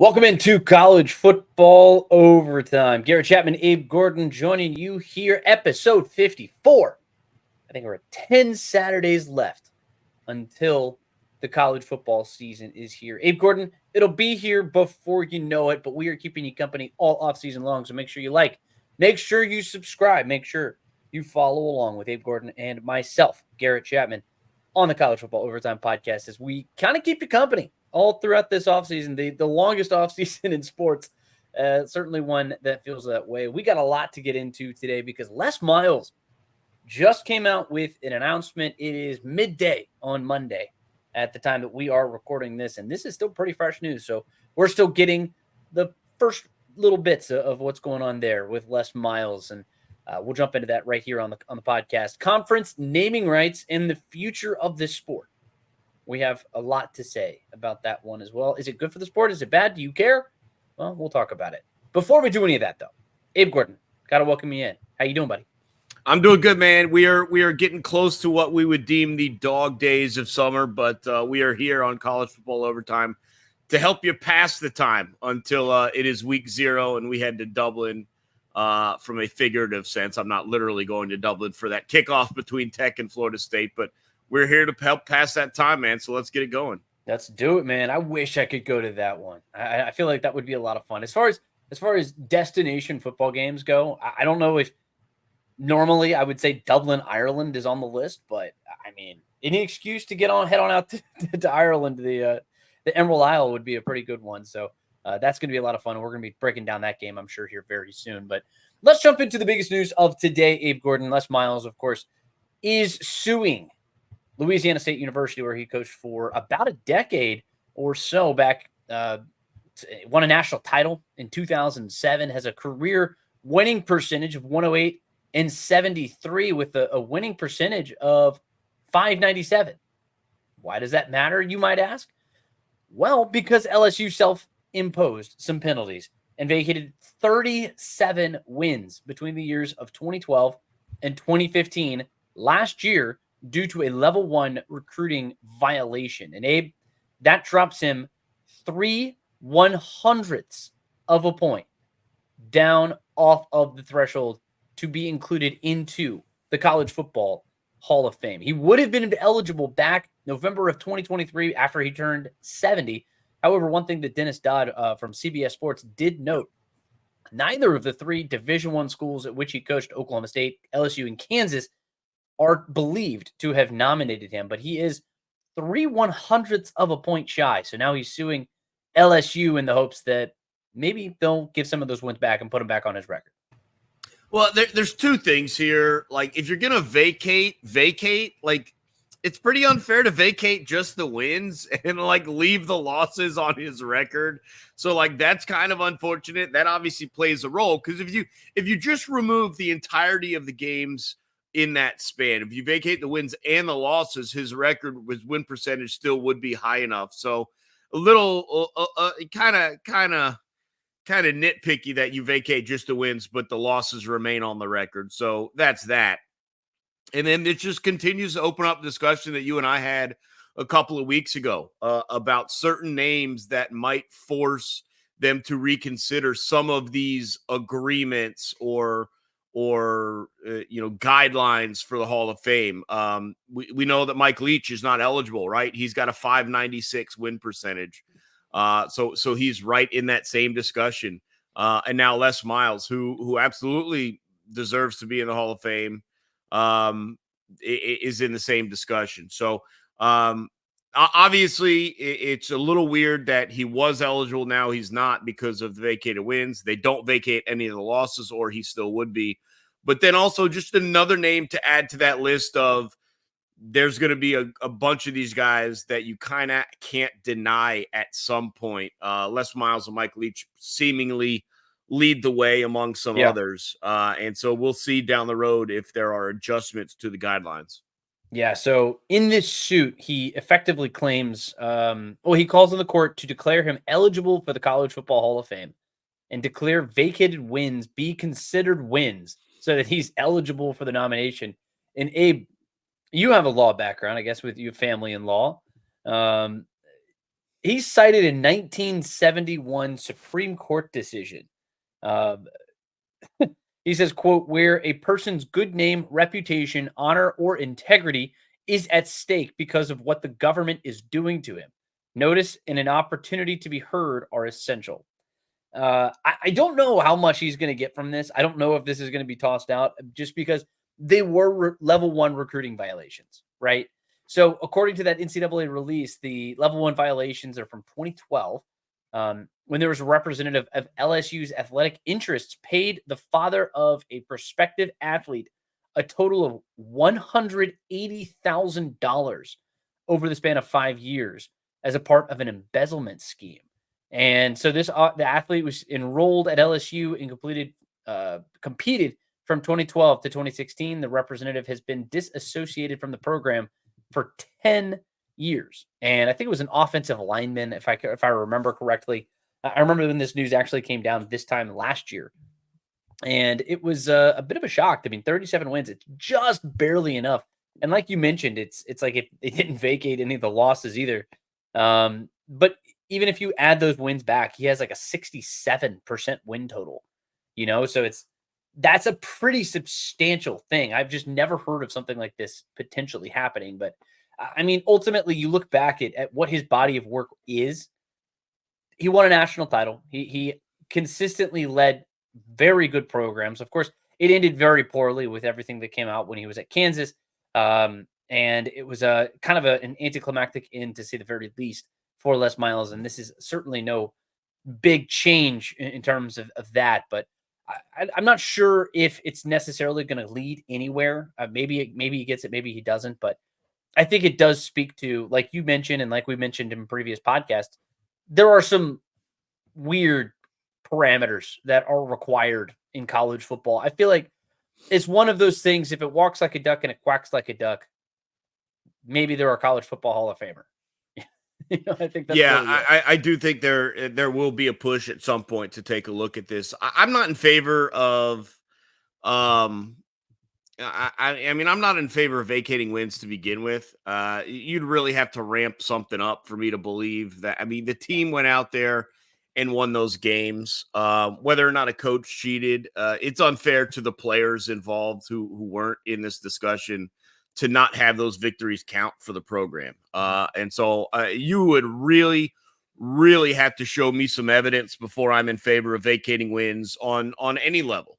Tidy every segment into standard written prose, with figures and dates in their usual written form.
Welcome into college football overtime. Garrett Chapman, Abe Gordon joining you here, episode 54. I think we're at 10 Saturdays left until the college football season is here. Abe Gordon, it'll be here before you know it, but we are keeping you company all offseason long, so make sure you like, make sure you subscribe, make sure you follow along with Abe Gordon and myself, Garrett Chapman, on the College Football Overtime podcast as we kind of keep you company all throughout this offseason, the longest offseason in sports, certainly one that feels that way. We got a lot to get into today because Les Miles just came out with an announcement. It is midday on Monday at the time that we are recording this, and this is still pretty fresh news. So we're still getting the first little bits of what's going on there with Les Miles, and we'll jump into that right here on the podcast. Conference naming rights and the future of this sport. We have a lot to say about that one as well. Is it good for the sport? Is it bad? Do you care? Well, we'll talk about it. Before we do any of that, though, Abe Gordon, got to welcome you in. How you doing, buddy? I'm doing good, man. We are getting close to what we would deem the dog days of summer, but we are here on College Football Overtime to help you pass the time until it is week 0 and we head to Dublin from a figurative sense. I'm not literally going to Dublin for that kickoff between Tech and Florida State, but we're here to help pass that time, man. So let's get it going. Let's do it, man. I wish I could go to that one. I feel like that would be a lot of fun. As far as destination football games go, I don't know if normally I would say Dublin, Ireland is on the list, but I mean, any excuse to head on out to Ireland, the Emerald Isle would be a pretty good one. So that's going to be a lot of fun. We're going to be breaking down that game, I'm sure, here very soon. But let's jump into the biggest news of today. Abe Gordon, Les Miles, of course, is suing Louisiana State University, where he coached for about a decade or so back, won a national title in 2007, has a career winning percentage of 108 and 73 with a winning percentage of 597. Why does that matter, you might ask? Well, because LSU self-imposed some penalties and vacated 37 wins between the years of 2012 and 2015 last year due to a level 1 recruiting violation. And Abe, that drops him 3/100ths of a point down off of the threshold to be included into the College Football Hall of Fame. He would have been eligible back November of 2023 after he turned 70. However, one thing that Dennis Dodd from CBS Sports did note, neither of the 3 Division I schools at which he coached, Oklahoma State, LSU, and Kansas, are believed to have nominated him, but he is 3/100ths of a point shy. So now he's suing LSU in the hopes that maybe they'll give some of those wins back and put him back on his record. Well, there's 2 things here. Like, if you're going to vacate, like, it's pretty unfair to vacate just the wins and, like, leave the losses on his record. So, like, that's kind of unfortunate. That obviously plays a role because if you just remove the entirety of the games in that span, if you vacate the wins and the losses, his record with win percentage still would be high enough. So a little kind of nitpicky that you vacate just the wins, but the losses remain on the record. So that's that. And then it just continues to open up discussion that you and I had a couple of weeks ago about certain names that might force them to reconsider some of these agreements or guidelines for the Hall of Fame. We know that Mike Leach is not eligible, right? He's got a 596 win percentage. So he's right in that same discussion. And now Les Miles, who absolutely deserves to be in the Hall of Fame, is in the same discussion. So obviously it's a little weird that he was eligible. Now he's not because of the vacated wins. They don't vacate any of the losses, or he still would be. But then also just another name to add to that list of there's going to be a bunch of these guys that you kind of can't deny at some point. Les Miles and Mike Leach seemingly lead the way among some others. And so we'll see down the road if there are adjustments to the guidelines. Yeah, so in this suit, he effectively claims, he calls on the court to declare him eligible for the College Football Hall of Fame and declare vacated wins be considered wins so that he's eligible for the nomination. And Abe, you have a law background, I guess, with your family in law. He cited a 1971 Supreme Court decision. Um, he says, quote, where a person's good name, reputation, honor, or integrity is at stake because of what the government is doing to him. Notice and an opportunity to be heard are essential. I don't know how much he's going to get from this. I don't know if this is going to be tossed out just because they were level one recruiting violations, right? So, according to that NCAA release, the level one violations are from 2012, when there was a representative of LSU's athletic interests paid the father of a prospective athlete a total of $180,000 over the span of 5 years as a part of an embezzlement scheme. And so the athlete was enrolled at LSU and competed from 2012 to 2016. The representative has been disassociated from the program for 10 years. And I think it was an offensive lineman, if I remember correctly. I remember when this news actually came down this time last year. And it was a bit of a shock. I mean, 37 wins, it's just barely enough. And like you mentioned, it's like it didn't vacate any of the losses either. But even if you add those wins back, he has like a 67% win total, so that's a pretty substantial thing. I've just never heard of something like this potentially happening. But I mean, ultimately, you look back at what his body of work is. He won a national title. He consistently led very good programs. Of course, it ended very poorly with everything that came out when he was at Kansas. And it was a kind of an anticlimactic end, to say the very least, for Les Miles. And this is certainly no big change in terms of that. But I'm not sure if it's necessarily going to lead anywhere. Maybe he gets it, maybe he doesn't. But I think it does speak to, like you mentioned, and like we mentioned in previous podcasts, there are some weird parameters that are required in college football. I feel like it's one of those things. If it walks like a duck and it quacks like a duck, maybe they're a college football Hall of Famer. I think that's Yeah, really it. I do think there will be a push at some point to take a look at this. I'm not in favor of um I mean, I'm not in favor of vacating wins to begin with. You'd really have to ramp something up for me to believe that. I mean, the team went out there and won those games. Whether or not a coach cheated, it's unfair to the players involved who weren't in this discussion to not have those victories count for the program. And so you would really have to show me some evidence before I'm in favor of vacating wins on any level.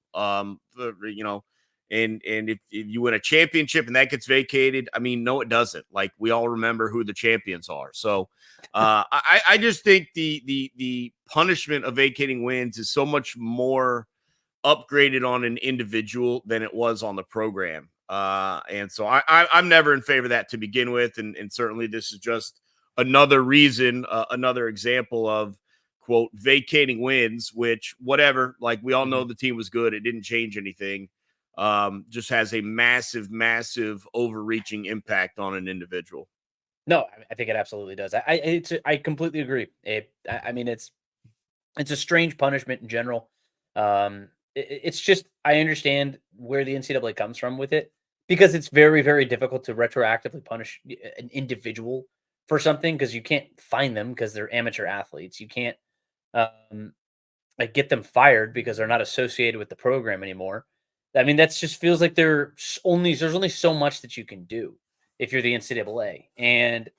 And if you win a championship and that gets vacated, I mean, no, it doesn't. Like, we all remember who the champions are. So I just think the punishment of vacating wins is so much more upgraded on an individual than it was on the program. And so I'm never in favor of that to begin with. And certainly this is just another reason, another example of, quote, vacating wins, which, whatever, like, we all know the team was good. It didn't change anything. Just has a massive overreaching impact on an individual. No, I think it absolutely does. I completely agree. I mean, it's a strange punishment in general. It's just, I understand where the NCAA comes from with it, because it's very difficult to retroactively punish an individual for something, because you can't fine them because they're amateur athletes. You can't um, like get them fired because they're not associated with the program anymore. I mean, that's just feels like there's only so much that you can do if you're the NCAA. And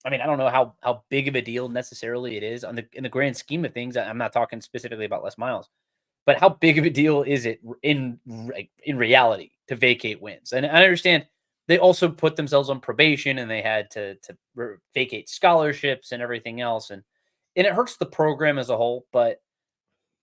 I mean, I don't know how big of a deal necessarily it is in the grand scheme of things. I'm not talking specifically about Les Miles, but how big of a deal is it in reality to vacate wins? And I understand they also put themselves on probation and they had to vacate scholarships and everything else, and it hurts the program as a whole. But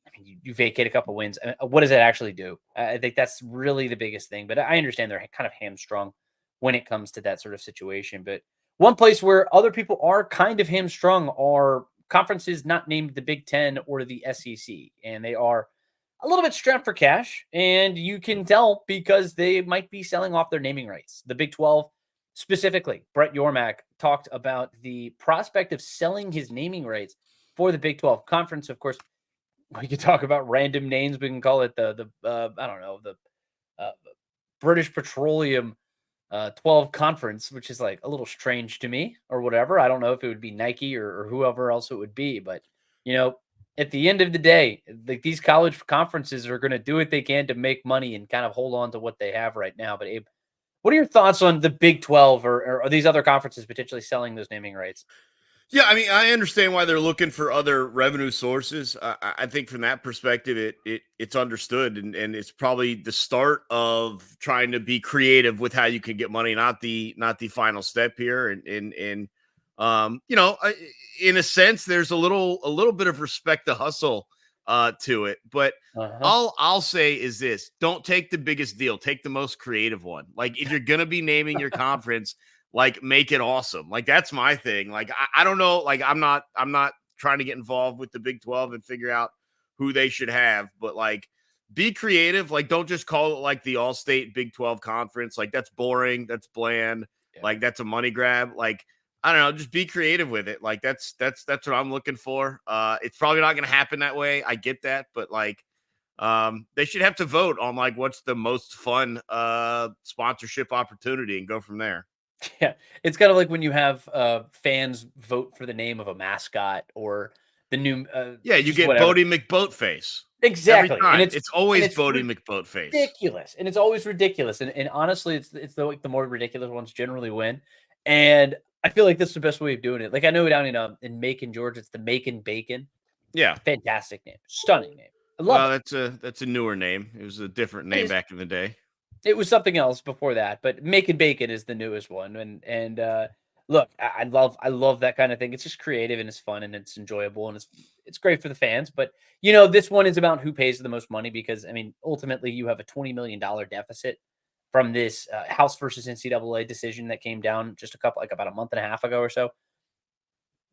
I mean, you vacate a couple wins. I mean, what does it actually do? I think that's really the biggest thing. But I understand they're kind of hamstrung when it comes to that sort of situation. But one place where other people are kind of hamstrung are conferences not named the Big Ten or the SEC, and they are a little bit strapped for cash. And you can tell because they might be selling off their naming rights. The Big 12 specifically, Brett Yormark talked about the prospect of selling his naming rights for the Big 12 conference. Of course, we could talk about random names. We can call it the I don't know, the British Petroleum 12 conference, which is like a little strange to me or whatever. I don't know if it would be Nike or whoever else it would be, but at the end of the day, like these college conferences are going to do what they can to make money and kind of hold on to what they have right now. But Abe, what are your thoughts on the Big 12 or these other conferences potentially selling those naming rights? Yeah, I mean, I understand why they're looking for other revenue sources. I think from that perspective, it's understood, and it's probably the start of trying to be creative with how you can get money, not the final step here. And in a sense, there's a little bit of respect to hustle to it. But I'll say is this: don't take the biggest deal, take the most creative one. Like if you're gonna be naming your conference. Like make it awesome. Like that's my thing. Like I don't know. Like I'm not trying to get involved with the Big 12 and figure out who they should have, but like be creative. Like don't just call it like the All-State Big 12 conference. Like that's boring. That's bland. Yeah. Like that's a money grab. Like I don't know. Just be creative with it. Like that's what I'm looking for. It's probably not going to happen that way. I get that, but like they should have to vote on like what's the most fun sponsorship opportunity and go from there. Yeah, it's kind of like when you have fans vote for the name of a mascot or the new. You get whatever. Bodie McBoatface. Exactly, Every time. It's always Bodie McBoatface. Ridiculous, and it's always ridiculous. And honestly, it's the more ridiculous ones generally win. And I feel like this is the best way of doing it. Like I know down in Macon, Georgia, it's the Macon Bacon. Yeah, fantastic name, stunning name. I love it. That's a newer name. It was a different name back in the day. It was something else before that, but Macon Bacon is the newest one. And look, I love that kind of thing. It's just creative and it's fun and it's enjoyable and it's great for the fans. But this one is about who pays the most money because I mean, ultimately, you have a $20 million deficit from this House versus NCAA decision that came down just about a month and a half ago or so.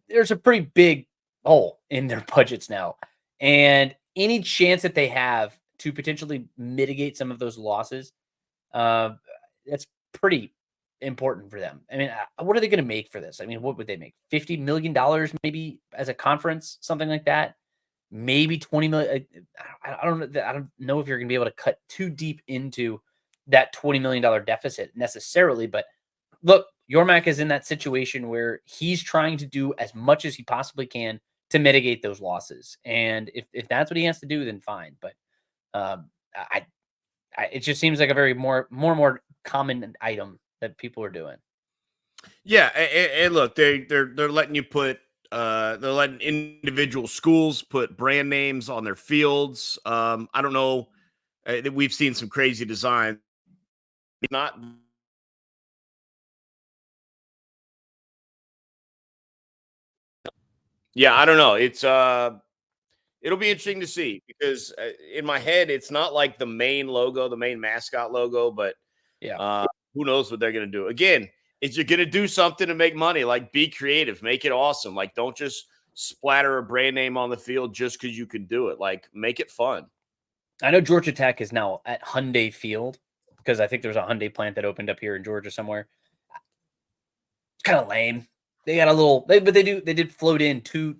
There's a pretty big hole in their budgets now, and any chance that they have to potentially mitigate some of those losses. That's pretty important for them. I mean, what are they going to make for this? I mean, what would they make? $50 million maybe as a conference, something like that. Maybe 20 million. I don't know if you're going to be able to cut too deep into that $20 million deficit necessarily. But look, Yormack is in that situation where he's trying to do as much as he possibly can to mitigate those losses. And if that's what he has to do, then fine. But it just seems like a very more common item that people are doing. Yeah, and look, they're letting you put they're letting individual schools put brand names on their fields. I don't know that we've seen some crazy design. Not. Yeah, I don't know. It'll be interesting to see because in my head, it's not like the main logo, the main mascot logo, but who knows what they're going to do. Again, if you're going to do something to make money, like be creative, make it awesome. Like don't just splatter a brand name on the field just because you can do it. Like make it fun. I know Georgia Tech is now at Hyundai Field because I think there's a Hyundai plant that opened up here in Georgia somewhere. It's kind of lame. They got a little, but they did float in two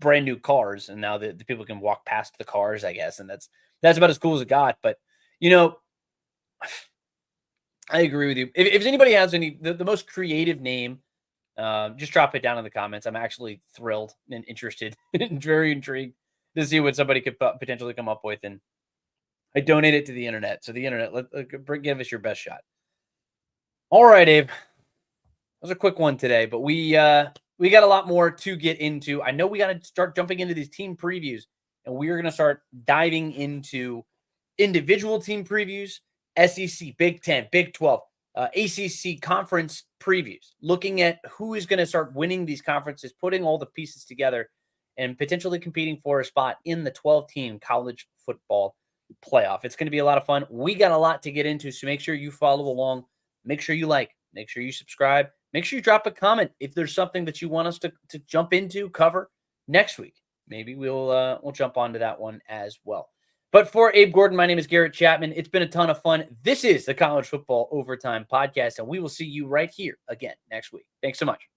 brand new cars, and now the people can walk past the cars, I guess, and that's about as cool as it got. But I agree with you. If anybody has the most creative name, just drop it down in the comments. I'm actually thrilled and interested and very intrigued to see what somebody could potentially come up with, and I donate it to the internet. So the internet, give us your best shot. All right, Abe. That was a quick one today, but we got a lot more to get into. I know we got to start jumping into these team previews, and we are going to start diving into individual team previews, SEC, Big 10, Big 12, ACC conference previews, looking at who is going to start winning these conferences, putting all the pieces together, and potentially competing for a spot in the 12-team college football playoff. It's going to be a lot of fun. We got a lot to get into, so make sure you follow along. Make sure you like. Make sure you subscribe. Make sure you drop a comment if there's something that you want us to jump into, cover next week. Maybe we'll jump onto that one as well. But for Abe Gordon, my name is Garrett Chapman. It's been a ton of fun. This is the College Football Overtime Podcast, and we will see you right here again next week. Thanks so much.